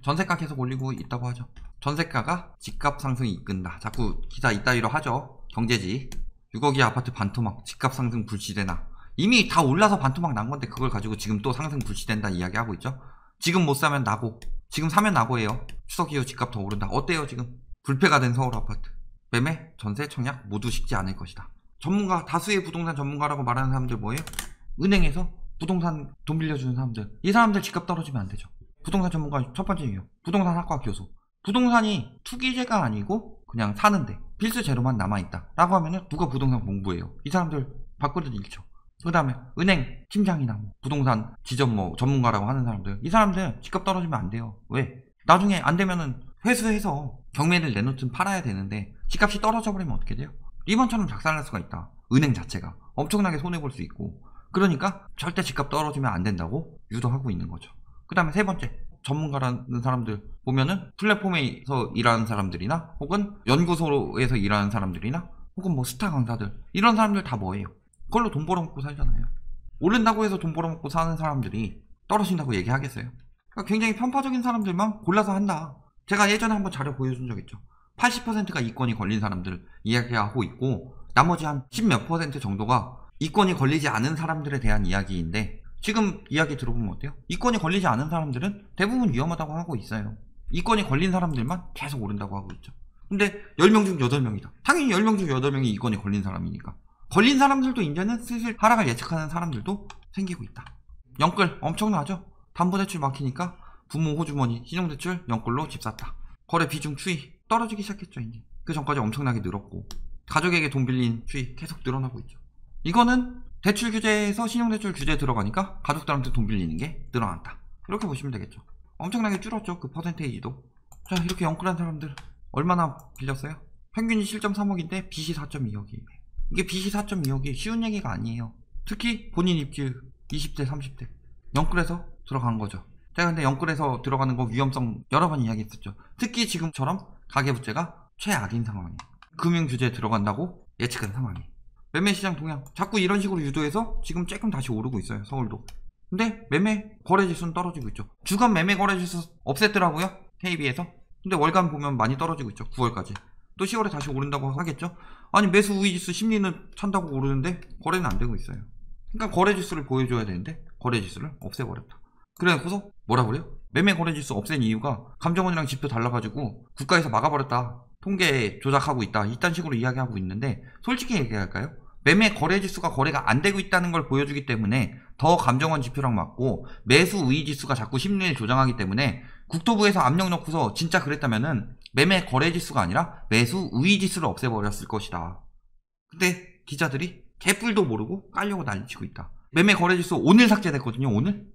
전세가 계속 올리고 있다고 하죠. 전세가가 집값 상승이 이끈다. 자꾸 기사 이따위로 하죠. 경제지. 6억이 아파트 반토막 집값 상승 불시되나. 이미 다 올라서 반토막 난 건데 그걸 가지고 지금 또 상승 불시된다 이야기하고 있죠. 지금 못 사면 나고, 지금 사면 나고예요. 추석 이후 집값 더 오른다. 어때요 지금? 불패가 된 서울 아파트. 매매, 전세, 청약 모두 식지 않을 것이다. 전문가, 다수의 부동산 전문가라고 말하는 사람들 뭐예요? 은행에서 부동산 돈 빌려주는 사람들. 이 사람들 집값 떨어지면 안 되죠. 부동산 전문가 첫 번째 이유. 부동산 학과 교수. 부동산이 투기재가 아니고 그냥 사는데 필수 재료만 남아있다 라고 하면은 누가 부동산 공부해요? 이 사람들 밥그릇 잃죠. 그 다음에 은행 팀장이나 뭐 부동산 지점 뭐 전문가라고 하는 사람들, 이 사람들 집값 떨어지면 안 돼요. 왜? 나중에 안 되면은 회수해서 경매를 내놓든 팔아야 되는데 집값이 떨어져 버리면 어떻게 돼요? 리번처럼 작살날 수가 있다. 은행 자체가 엄청나게 손해볼 수 있고. 그러니까 절대 집값 떨어지면 안 된다고 유도하고 있는 거죠. 그 다음에 세 번째, 전문가라는 사람들 보면은 플랫폼에서 일하는 사람들이나 혹은 연구소에서 일하는 사람들이나 혹은 뭐 스타 강사들, 이런 사람들 다 뭐예요? 그걸로 돈 벌어먹고 살잖아요. 오른다고 해서 돈 벌어먹고 사는 사람들이 떨어진다고 얘기하겠어요? 그러니까 굉장히 편파적인 사람들만 골라서 한다. 제가 예전에 한번 자료 보여준 적 있죠. 80%가 이권이 걸린 사람들 이야기하고 있고, 나머지 한 10몇 % 정도가 이권이 걸리지 않은 사람들에 대한 이야기인데, 지금 이야기 들어보면 어때요? 이권이 걸리지 않은 사람들은 대부분 위험하다고 하고 있어요. 이권이 걸린 사람들만 계속 오른다고 하고 있죠. 근데 10명 중 8명이다. 당연히 10명 중 8명이 이권이 걸린 사람이니까. 걸린 사람들도 이제는 슬슬 하락을 예측하는 사람들도 생기고 있다. 영끌 엄청나죠? 담보대출 막히니까 부모 호주머니 신용대출 영끌로 집 샀다. 거래 비중 추이 떨어지기 시작했죠. 이제 그 전까지 엄청나게 늘었고, 가족에게 돈 빌린 추이 계속 늘어나고 있죠. 이거는 대출 규제에서 신용대출 규제에 들어가니까 가족들한테 돈 빌리는 게 늘어났다. 이렇게 보시면 되겠죠. 엄청나게 줄었죠. 그 퍼센테이지도. 자, 이렇게 영끌한 사람들 얼마나 빌렸어요? 평균이 7.3억인데 빚이 4.2억이에요. 이게 빚이 4.2억이 쉬운 얘기가 아니에요. 특히 본인 입주 20대 30대 영끌해서 들어간 거죠. 제가 근데 영끌해서 들어가는 거 위험성 여러 번 이야기했었죠. 특히 지금처럼 가계부채가 최악인 상황이에요. 금융규제에 들어간다고 예측한 상황이에요. 매매시장 동향 자꾸 이런 식으로 유도해서 지금 조금 다시 오르고 있어요. 서울도. 근데 매매 거래지수는 떨어지고 있죠. 주간 매매 거래지수 없앴더라고요. KB에서. 근데 월간 보면 많이 떨어지고 있죠. 9월까지. 또 10월에 다시 오른다고 하겠죠. 아니 매수 우위지수 심리는 찬다고 오르는데 거래는 안 되고 있어요. 그러니까 거래지수를 보여줘야 되는데 거래지수를 없애버렸다. 그래서 뭐라 그래요? 매매 거래지수 없앤 이유가 감정원이랑 지표 달라가지고 국가에서 막아버렸다. 통계 조작하고 있다. 이딴 식으로 이야기하고 있는데, 솔직히 얘기할까요? 매매 거래지수가 거래가 안 되고 있다는 걸 보여주기 때문에 더 감정원 지표랑 맞고, 매수 우위지수가 자꾸 심리를 조장하기 때문에 국토부에서 압력 넣고서 진짜 그랬다면은 매매 거래지수가 아니라 매수 우위지수를 없애버렸을 것이다. 근데 기자들이 개뿔도 모르고 깔려고 난리치고 있다. 매매 거래지수 오늘 삭제됐거든요.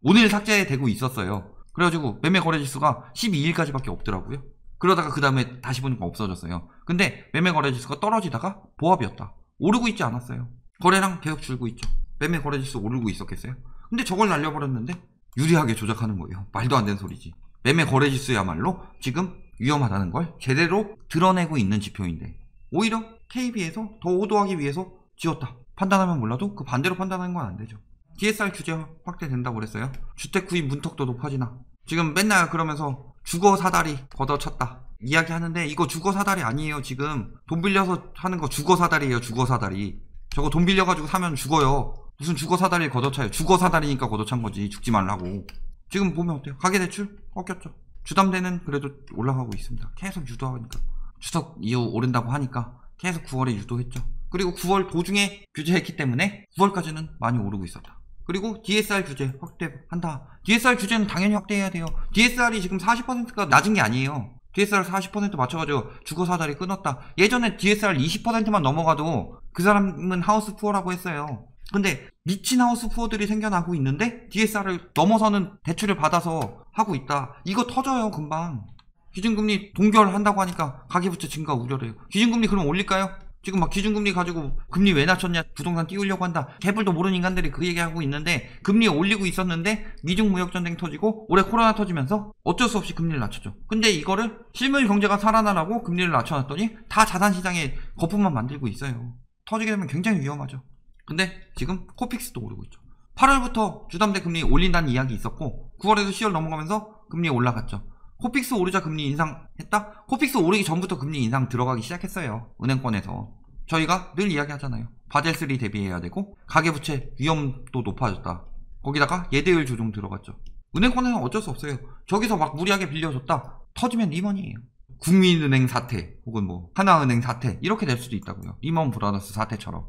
오늘 삭제되고 있었어요. 그래가지고 매매 거래지수가 12일까지밖에 없더라고요. 그러다가 그 다음에 다시 보니까 없어졌어요. 근데 매매 거래지수가 떨어지다가 보합이었다. 오르고 있지 않았어요. 거래량 계속 줄고 있죠. 매매 거래지수 오르고 있었겠어요? 근데 저걸 날려버렸는데 유리하게 조작하는 거예요. 말도 안 되는 소리지. 매매 거래지수야말로 지금 위험하다는 걸 제대로 드러내고 있는 지표인데, 오히려 KB에서 더 호도하기 위해서 지었다. 판단하면 몰라도 그 반대로 판단하는 건 안 되죠. DSR 규제 확대된다고 그랬어요. 주택 구입 문턱도 높아지나. 지금 맨날 그러면서 주거 사다리 걷어찼다 이야기하는데, 이거 주거 사다리 아니에요. 지금 돈 빌려서 하는 거 주거 사다리예요. 주거 사다리. 저거 돈 빌려가지고 사면 죽어요. 무슨 주거 사다리를 걷어차요. 주거 사다리니까 걷어찬 거지. 죽지 말라고. 지금 보면 어때요? 가계대출 꺾였죠. 주담대는 그래도 올라가고 있습니다. 계속 유도하니까. 추석 이후 오른다고 하니까 계속 9월에 유도했죠. 그리고 9월 도중에 규제했기 때문에 9월까지는 많이 오르고 있었다. 그리고 DSR 규제 확대한다. DSR 규제는 당연히 확대해야 돼요. DSR이 지금 40%가 낮은 게 아니에요. DSR 40% 맞춰가지고 주거사다리 끊었다. 예전에 DSR 20%만 넘어가도 그 사람은 하우스 푸어라고 했어요. 근데 미친 하우스 푸어들이 생겨나고 있는데 DSR을 넘어서는 대출을 받아서 하고 있다. 이거 터져요 금방. 기준금리 동결한다고 하니까 가계부채 증가 우려래요. 기준금리 그럼 올릴까요? 지금 막 기준금리 가지고 금리 왜 낮췄냐, 부동산 띄우려고 한다. 개뿔도 모르는 인간들이 그 얘기하고 있는데, 금리 올리고 있었는데 미중 무역전쟁 터지고 올해 코로나 터지면서 어쩔 수 없이 금리를 낮췄죠. 근데 이거를 실물 경제가 살아나라고 금리를 낮춰놨더니 다 자산시장에 거품만 만들고 있어요. 터지게 되면 굉장히 위험하죠. 근데 지금 코픽스도 오르고 있죠. 8월부터 주담대 금리 올린다는 이야기 있었고 9월에도 10월 넘어가면서 금리 올라갔죠. 코픽스 오르자 금리 인상했다? 코픽스 오르기 전부터 금리 인상 들어가기 시작했어요. 은행권에서. 저희가 늘 이야기하잖아요. 바젤3 대비해야 되고 가계부채 위험도 높아졌다. 거기다가 예대율 조정 들어갔죠. 은행권에는 어쩔 수 없어요. 저기서 막 무리하게 빌려줬다. 터지면 리먼이에요. 국민은행 사태 혹은 뭐 하나은행 사태 이렇게 될 수도 있다고요. 리먼 브라더스 사태처럼.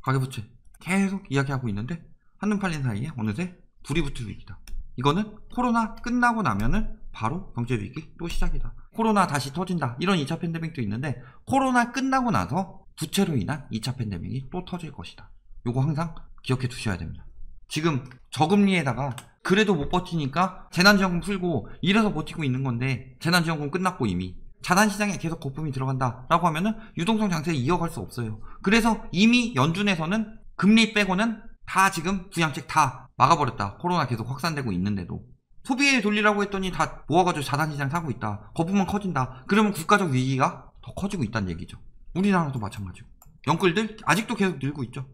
가계부채 계속 이야기하고 있는데 한눈 팔린 사이에 어느새 불이 붙을 위기다. 이거는 코로나 끝나고 나면은 바로 경제위기 또 시작이다. 코로나 다시 터진다. 이런 2차 팬데믹도 있는데 코로나 끝나고 나서 부채로 인한 2차 팬데믹이 또 터질 것이다. 요거 항상 기억해 두셔야 됩니다. 지금 저금리에다가 그래도 못 버티니까 재난지원금 풀고 이래서 버티고 있는 건데 재난지원금 끝났고 이미 자산시장에 계속 거품이 들어간다 라고 하면은 유동성 장세를 이어갈 수 없어요. 그래서 이미 연준에서는 금리 빼고는 다 지금 부양책 다 막아버렸다. 코로나 계속 확산되고 있는데도 소비에 돌리라고 했더니 다 모아가지고 자산시장 사고 있다. 거품은 커진다. 그러면 국가적 위기가 더 커지고 있다는 얘기죠. 우리나라도 마찬가지고 영끌들 아직도 계속 늘고 있죠.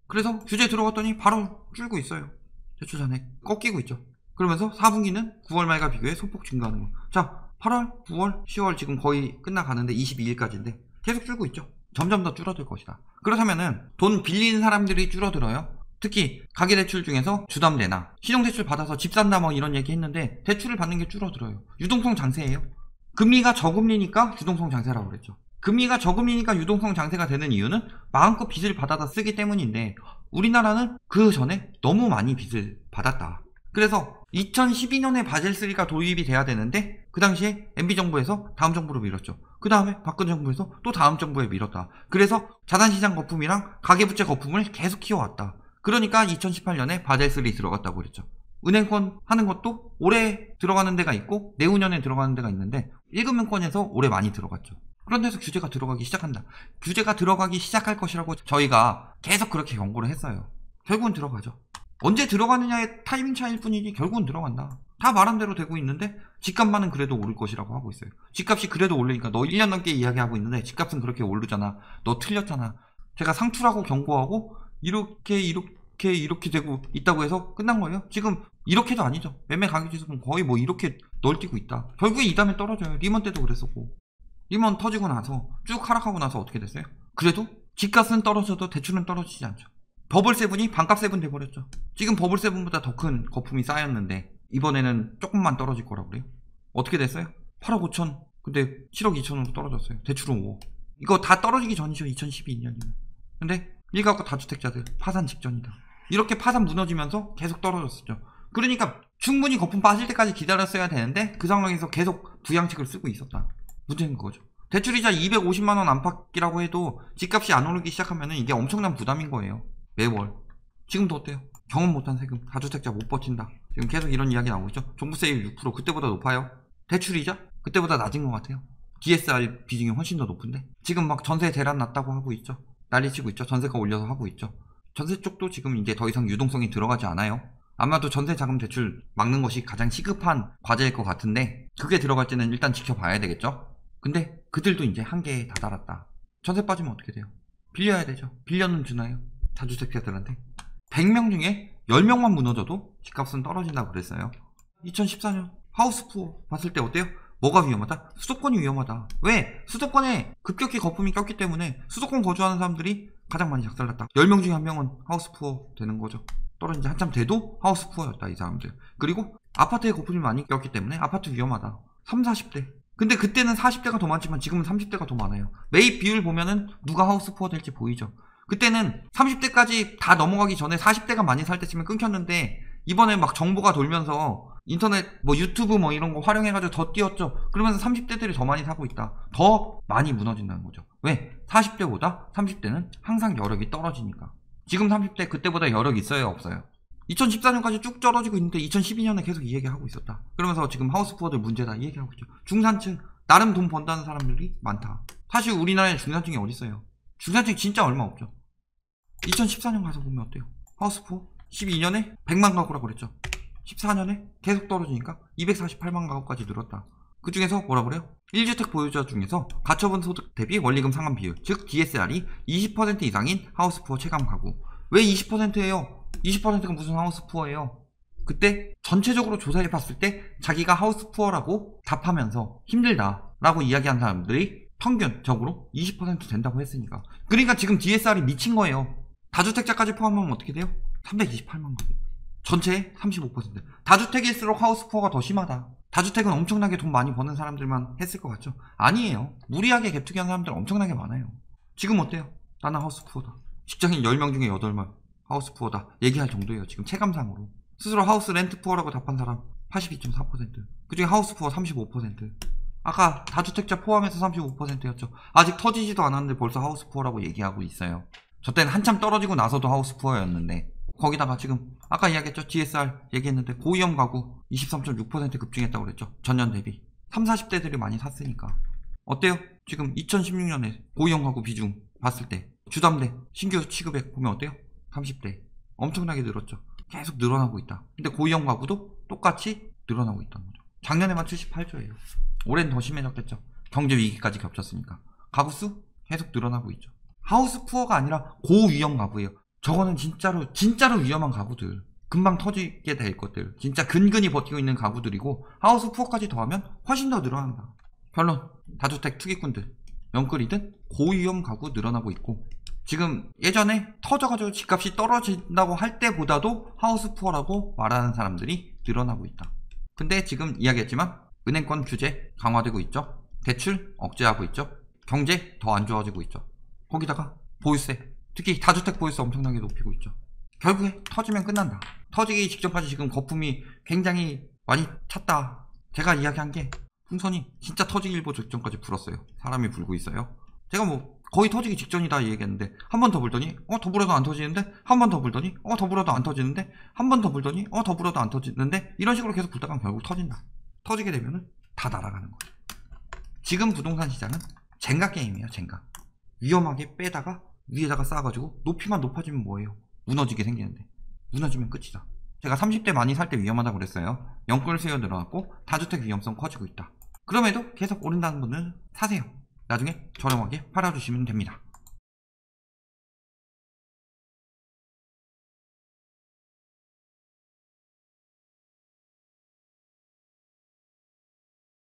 그래서 규제 들어갔더니 바로 줄고 있어요. 대출 잔액 꺾이고 있죠. 그러면서 4분기는 9월 말과 비교해 소폭 증가하는 거. 자, 8월, 9월, 10월 지금 거의 끝나가는데 22일까지인데 계속 줄고 있죠. 점점 더 줄어들 것이다. 그렇다면은 돈 빌리는 사람들이 줄어들어요. 특히 가계대출 중에서 주담대나 신용대출 받아서 집 산다 뭐 이런 얘기 했는데 대출을 받는 게 줄어들어요. 유동성 장세예요. 금리가 저금리니까 유동성 장세라고 그랬죠. 금리가 저금리니까 유동성 장세가 되는 이유는 마음껏 빚을 받아다 쓰기 때문인데 우리나라는 그 전에 너무 많이 빚을 받았다. 그래서 2012년에 바젤3가 도입이 돼야 되는데 그 당시에 MB정부에서 다음 정부로 밀었죠. 그 다음에 박근혜 정부에서 또 다음 정부에 밀었다. 그래서 자산시장 거품이랑 가계부채 거품을 계속 키워왔다. 그러니까 2018년에 바젤3 들어갔다고 그랬죠. 은행권 하는 것도 올해 들어가는 데가 있고 내후년에 들어가는 데가 있는데 일금은권에서 올해 많이 들어갔죠. 그런 데서 규제가 들어가기 시작한다. 규제가 들어가기 시작할 것이라고 저희가 계속 그렇게 경고를 했어요. 결국은 들어가죠. 언제 들어가느냐의 타이밍 차이일 뿐이지 결국은 들어간다. 다 말한 대로 되고 있는데 집값만은 그래도 오를 것이라고 하고 있어요. 집값이 그래도 오르니까 너 1년 넘게 이야기하고 있는데 집값은 그렇게 오르잖아. 너 틀렸잖아. 제가 상투라고 경고하고 이렇게 되고 있다고 해서 끝난 거예요. 지금 이렇게도 아니죠. 매매 가격지수는 거의 뭐 이렇게 널뛰고 있다. 결국에 이 다음에 떨어져요. 리먼 때도 그랬었고. 리먼 터지고 나서 쭉 하락하고 나서 어떻게 됐어요? 그래도 집값은 떨어져도 대출은 떨어지지 않죠. 버블7이 반값7 돼버렸죠. 지금 버블7보다 더 큰 거품이 쌓였는데 이번에는 조금만 떨어질 거라고 그래요. 어떻게 됐어요? 8억 5천 근데 7억 2천으로 떨어졌어요. 대출은 5억. 이거 다 떨어지기 전이죠. 2012년이면. 근데 일가구 다주택자들 파산 직전이다. 이렇게 파산 무너지면서 계속 떨어졌었죠. 그러니까 충분히 거품 빠질 때까지 기다렸어야 되는데 그 상황에서 계속 부양책을 쓰고 있었다. 문제인 거죠. 대출이자 250만원 안팎이라고 해도 집값이 안 오르기 시작하면 이게 엄청난 부담인 거예요. 매월. 지금도 어때요? 경험 못한 세금, 다주택자 못 버틴다. 지금 계속 이런 이야기 나오고 있죠. 종부세율 6% 그때보다 높아요. 대출이자 그때보다 낮은 것 같아요. DSR 비중이 훨씬 더 높은데 지금 막 전세 대란 났다고 하고 있죠. 난리치고 있죠. 전세가 올려서 하고 있죠. 전세 쪽도 지금 이제 더 이상 유동성이 들어가지 않아요. 아마도 전세자금 대출 막는 것이 가장 시급한 과제일 것 같은데 그게 들어갈 때는 일단 지켜봐야 되겠죠. 근데 그들도 이제 한계에 다다랐다. 전세 빠지면 어떻게 돼요? 빌려야 되죠. 빌려는 주나요? 다주택자들한테 100명 중에 10명만 무너져도 집값은 떨어진다고 그랬어요. 2014년 하우스푸어 봤을 때 어때요? 뭐가 위험하다? 수도권이 위험하다. 왜? 수도권에 급격히 거품이 꼈기 때문에 수도권 거주하는 사람들이 가장 많이 작살났다. 10명 중에 1명은 하우스푸어 되는 거죠. 떨어진 지 한참 돼도 하우스푸어였다 이 사람들. 그리고 아파트에 거품이 많이 꼈기 때문에 아파트 위험하다. 30, 40대. 근데 그때는 40대가 더 많지만 지금은 30대가 더 많아요. 매입 비율 보면은 누가 하우스푸어 될지 보이죠. 그때는 30대까지 다 넘어가기 전에 40대가 많이 살 때쯤에 끊겼는데 이번에 막 정보가 돌면서 인터넷 뭐 유튜브 뭐 이런 거 활용해가지고 더 뛰었죠. 그러면서 30대들이 더 많이 사고 있다. 더 많이 무너진다는 거죠. 왜? 40대보다 30대는 항상 여력이 떨어지니까. 지금 30대 그때보다 여력이 있어요 없어요? 2014년까지 쭉 떨어지고 있는데 2012년에 계속 이 얘기하고 있었다. 그러면서 지금 하우스푸어들 문제다 이 얘기하고 있죠. 중산층 나름 돈 번다는 사람들이 많다. 사실 우리나라에 중산층이 어딨어요. 중산층 진짜 얼마 없죠. 2014년 가서 보면 어때요? 하우스푸어 12년에 100만 가구라고 그랬죠. 14년에 계속 떨어지니까 248만 가구까지 늘었다. 그 중에서 뭐라 그래요? 1주택 보유자 중에서 가처분 소득 대비 원리금 상환 비율, 즉 DSR이 20% 이상인 하우스푸어 체감 가구. 왜 20%예요? 20%가 무슨 하우스푸어예요? 그때 전체적으로 조사해 봤을 때 자기가 하우스 푸어라고 답하면서 힘들다라고 이야기한 사람들이 평균적으로 20% 된다고 했으니까. 그러니까 지금 DSR이 미친 거예요. 다주택자까지 포함하면 어떻게 돼요? 328만 가구. 전체의 35%. 다주택일수록 하우스 푸어가 더 심하다. 다주택은 엄청나게 돈 많이 버는 사람들만 했을 것 같죠? 아니에요. 무리하게 갭투기 하는 사람들 엄청나게 많아요. 지금 어때요? 나는 하우스 푸어다. 직장인 10명 중에 8명 하우스 푸어다 얘기할 정도예요. 지금 체감상으로. 스스로 하우스 렌트 푸어라고 답한 사람 82.4%. 그중에 하우스 푸어 35%. 아까 다주택자 포함해서 35%였죠. 아직 터지지도 않았는데 벌써 하우스 푸어라고 얘기하고 있어요. 저 때는 한참 떨어지고 나서도 하우스 푸어였는데, 거기다가 지금 아까 이야기했죠. DSR 얘기했는데 고위험 가구 23.6% 급증했다고 그랬죠. 전년 대비 30, 40대들이 많이 샀으니까. 어때요? 지금 2016년에 고위험 가구 비중 봤을 때 주담대 신규 취급액 보면 어때요? 30대 엄청나게 늘었죠. 계속 늘어나고 있다. 근데 고위험 가구도 똑같이 늘어나고 있다는 거죠. 작년에만 78조예요. 올해는 더 심해졌겠죠. 경제 위기까지 겹쳤으니까. 가구수 계속 늘어나고 있죠. 하우스 푸어가 아니라 고위험 가구예요. 저거는 진짜로 위험한 가구들. 금방 터지게 될 것들. 진짜 근근히 버티고 있는 가구들이고, 하우스 푸어까지 더하면 훨씬 더 늘어난다. 결론. 다주택 투기꾼들. 영끌이든 고위험 가구 늘어나고 있고, 지금 예전에 터져가지고 집값이 떨어진다고 할 때보다도 하우스 푸어라고 말하는 사람들이 늘어나고 있다. 근데 지금 이야기했지만 은행권 규제 강화되고 있죠. 대출 억제하고 있죠. 경제 더 안 좋아지고 있죠. 거기다가 보유세, 특히 다주택 보유세 엄청나게 높이고 있죠. 결국에 터지면 끝난다. 터지기 직전까지 지금 거품이 굉장히 많이 찼다. 제가 이야기한 게 풍선이 진짜 터지기 일보 직전까지 불었어요. 사람이 불고 있어요. 제가 뭐 거의 터지기 직전이다 얘기했는데, 한 번 더 불더니 더 불어도 안 터지는데, 한 번 더 불더니 더 불어도 안 터지는데, 한 번 더 불더니 더 불어도 안 터지는데, 이런 식으로 계속 불다가 결국 터진다. 터지게 되면은 다 날아가는 거예요. 지금 부동산 시장은 젠가 게임이에요. 젠가. 위험하게 빼다가 위에다가 쌓아가지고 높이만 높아지면 뭐예요? 무너지게 생기는데, 무너지면 끝이다. 제가 30대 많이 살 때 위험하다고 그랬어요. 영끌 수요 늘어났고 다주택 위험성 커지고 있다. 그럼에도 계속 오른다는 분은 사세요. 나중에 저렴하게 팔아주시면 됩니다.